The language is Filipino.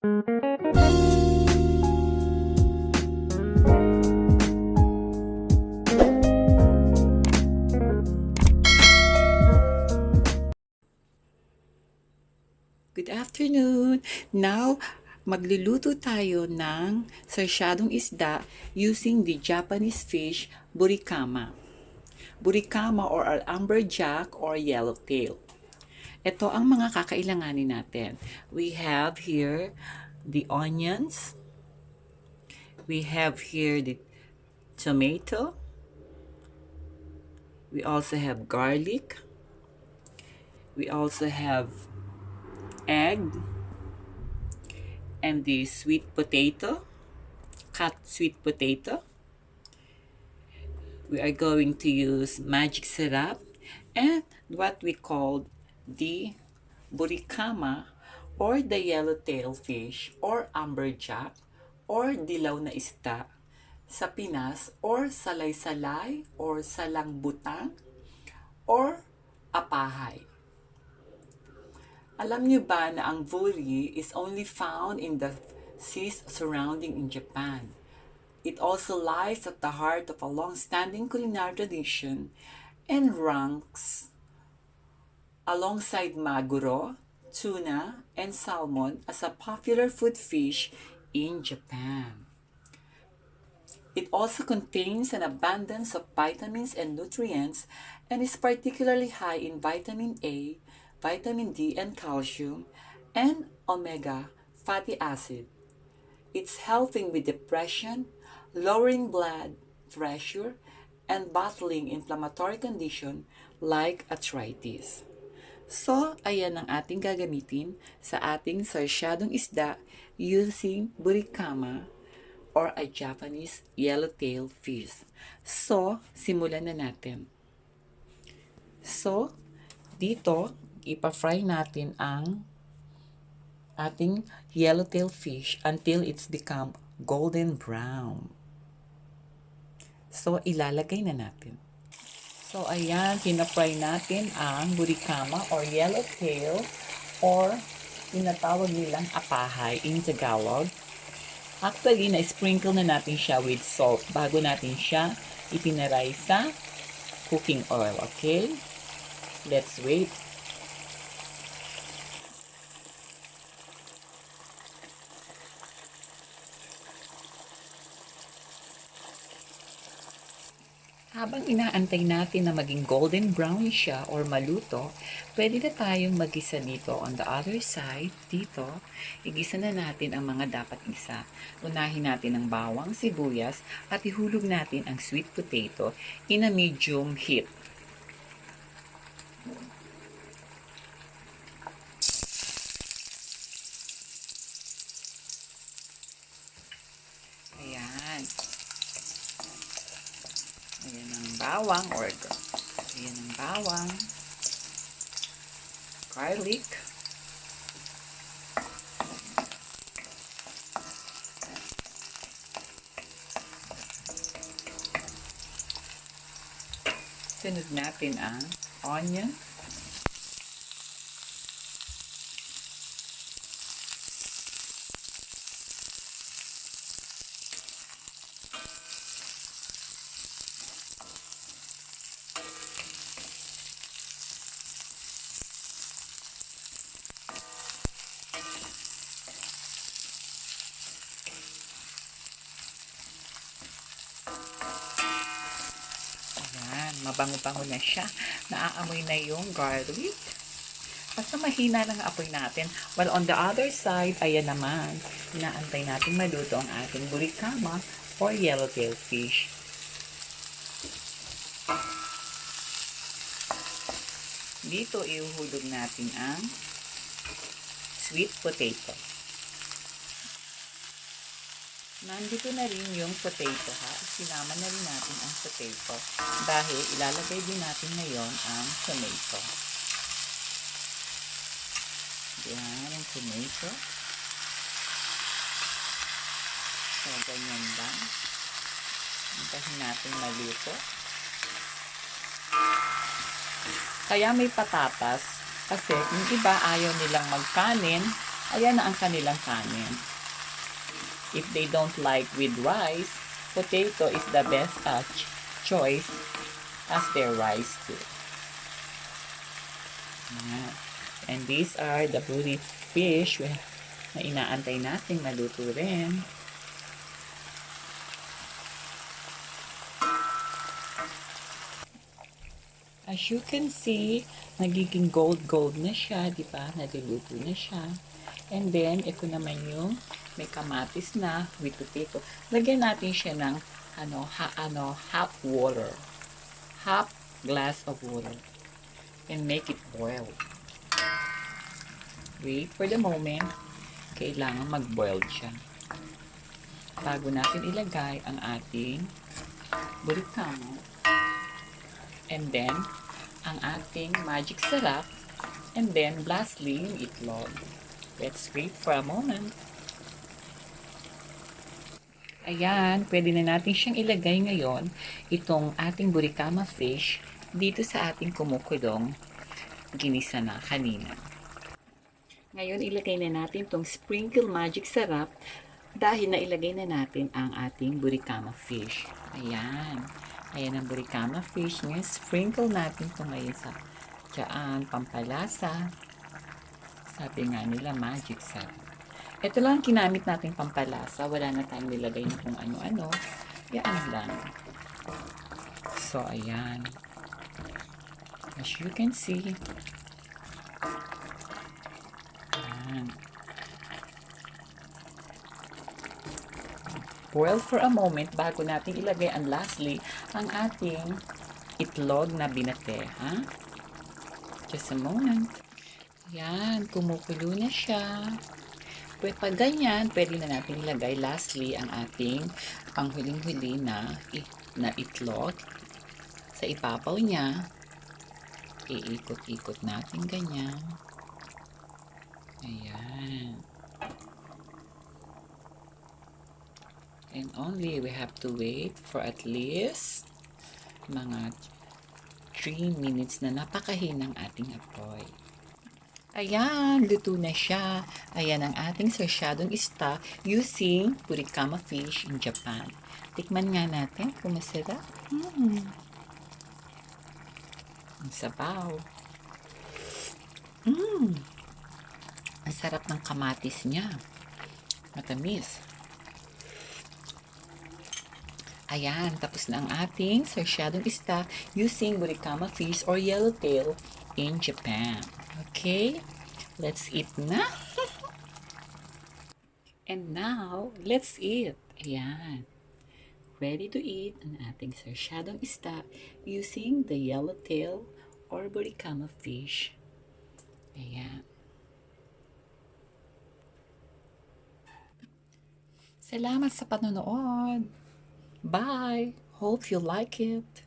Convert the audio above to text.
Good afternoon! Now, magluluto tayo ng sarsyadong isda using the Japanese fish burikama. Burikama or amberjack or yellowtail. Ito ang mga kakailanganin natin. We have here the onions. We have here the tomato. We also have garlic. We also have egg and the sweet potato, cut sweet potato. We are going to use magic syrup and what we call the burikama or the yellowtail fish or amberjack or dilaw na isda sa Pinas or Salay Salay or Salang Butang or Apahay. Alam niyo ba na ang buri is only found in the seas surrounding in Japan? It also lies at the heart of a long-standing culinary tradition and ranks alongside maguro, tuna, and salmon as a popular food fish in Japan. It also contains an abundance of vitamins and nutrients and is particularly high in vitamin A, vitamin D and calcium, and omega fatty acid. It's helping with depression, lowering blood pressure, and battling inflammatory condition like arthritis. So, ayan ang ating gagamitin sa ating sarsyadong isda using burikama or a Japanese yellowtail fish. So, simulan na natin. So, dito, ipa-fry natin ang ating yellowtail fish until it's become golden brown. So, ilalagay na natin. So, ayan, pinafry natin ang burikama or yellowtail or tinatawag nilang apahay in Tagalog. Actually, na-sprinkle na natin siya with salt bago natin siya itinaray sa cooking oil, okay? Let's wait. Habang inaantay natin na maging golden brown siya or maluto, pwede na tayong magisa dito on the other side. Dito, igisa na natin ang mga dapat isa. Unahin natin ang bawang, sibuyas, at ihulog natin ang sweet potato in a medium heat. Ayan. Ayan ang bawang or ayan ang bawang, garlic, sunod natin ang onion, mabango-bango na siya. Naaamoy na yung garlic. Basta mahina lang ang apoy natin. While on the other side, ayan naman, inaantay natin maluto ang ating burikama or yellowtail fish. Dito, ihuhulog natin ang sweet potato. Nandito na rin yung potato ha. Sinama na rin natin ang potato dahil ilalagay din natin ngayon ang tomato. Yan ang tomato. So, ganyan lang. Hintayin natin maluto. Kaya may patatas kasi yung iba ayaw nilang magkanin Ayan na ang kanilang kanin. If they don't like with rice, potato is the best choice as their rice too. Ayan. And these are the buri fish na inaantay natin maluto rin. As you can see, nagiging gold na siya, di ba? Naluluto na siya. And then, ito naman yung may kamatis na with potato. Lagyan natin siya ng half water. Half glass of water. And make it boil. Wait for the moment. Kailangan mag-boil siya. Bago natin ilagay ang ating burikamo. And then, ang ating magic sarap. And then, lastly, yung itlog. Let's wait for a moment. Ayan, pwede na natin siyang ilagay ngayon, itong ating burikama fish, dito sa ating kumukulong ginisa na kanina. Ngayon, ilagay na natin itong sprinkle magic sarap dahil nailagay na natin ang ating burikama fish. Ayan. Ayan ang burikama fish. Ngayon, sprinkle natin ito ngayon sa dyan, pampalasa. Sabi nga nila, magic sarap. Ito lang kinamit natin pampalasa. Wala na tayong nilagay na kung ano-ano. Yan lang. So, ayan. As you can see. Ayan. Boil for a moment bago natin ilagay ang lastly ang ating itlog na binate. Ha? Just a moment. Yan, kumukulo na siya. Pag ganyan, pwede na natin ilagay lastly ang ating panghuling-huli na itlog. Sa ipapaw niya, iikot-ikot natin ganyan. Ayan. And only we have to wait for at least mga 3 minutes na napakahinang ating apoy. Ayan, luto na siya. Ayan ang ating Sarsiadong Isda using burikama fish in Japan. Tikman nga natin kung masarap. Ang sabaw. Ang sarap ng kamatis niya. Matamis. Ayan, tapos na ang ating Sarsiadong Isda using burikama fish or yellowtail in Japan. Okay, let's eat na. And now, let's eat. Ayan. Ready to eat ang ating Sarsiadong Isda using the yellowtail or burikama fish. Ayan. Salamat sa panonood. Bye! Hope you like it.